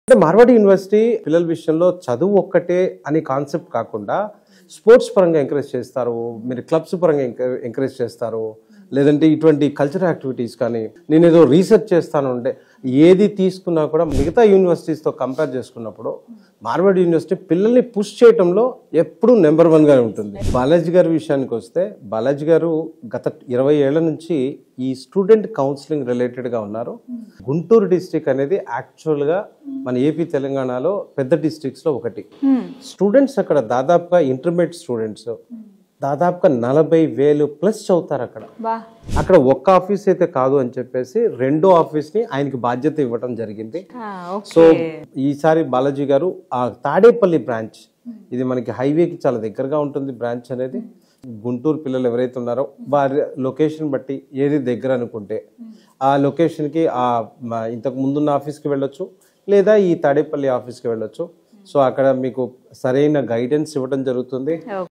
అంటే మార్వాడి యూనివర్సిటీ పిల్లల విషయంలో చదువు ఒక్కటే అని కాన్సెప్ట్ కాకుండా స్పోర్ట్స్ పరంగా ఎంకరేజ్ చేస్తారు, మీరు క్లబ్స్ పరంగా ఎంకరేజ్ చేస్తారు, లేదంటే ఇటువంటి కల్చరల్ యాక్టివిటీస్ కానీ నేను ఏదో రీసెర్చ్ చేస్తాను అంటే ఏది తీసుకున్నా కూడా మిగతా యూనివర్సిటీస్తో కంపేర్ చేసుకున్నప్పుడు మార్వాడి యూనివర్సిటీ పిల్లల్ని పుష్ చేయడంలో ఎప్పుడూ నెంబర్ 1గా ఉంటుంది. బాలాజీ గారి విషయానికి వస్తే బాలాజీ గారు గత 20 ఏళ్ల నుంచి ఈ స్టూడెంట్ కౌన్సిలింగ్ రిలేటెడ్గా ఉన్నారు. గుంటూరు డిస్ట్రిక్ట్ అనేది యాక్చువల్గా మన ఏపీ తెలంగాణలో పెద్ద డిస్ట్రిక్ట్స్లో ఒకటి. స్టూడెంట్స్ అక్కడ దాదాపుగా ఇంటర్మీడియట్ స్టూడెంట్స్ దాదాపుగా 40,000 ప్లస్ చదువుతారు అక్కడ ఒక్క ఆఫీస్ అయితే కాదు అని చెప్పేసి రెండో ఆఫీస్ ని ఆయనకి బాధ్యత ఇవ్వడం జరిగింది. సో ఈసారి బాలాజీ గారు ఆ తాడేపల్లి బ్రాంచ్, ఇది మనకి హైవేకి చాలా దగ్గరగా ఉంటుంది బ్రాంచ్ అనేది. గుంటూరు పిల్లలు ఎవరైతే ఉన్నారో వారి లొకేషన్ బట్టి ఏది దగ్గర అనుకుంటే ఆ లొకేషన్కి ఇంతకు ముందున్న ఆఫీస్కి వెళ్ళొచ్చు, లేదా ఈ తాడేపల్లి ఆఫీస్కి వెళ్ళొచ్చు. సో అక్కడ మీకు సరైన గైడెన్స్ ఇవ్వడం జరుగుతుంది.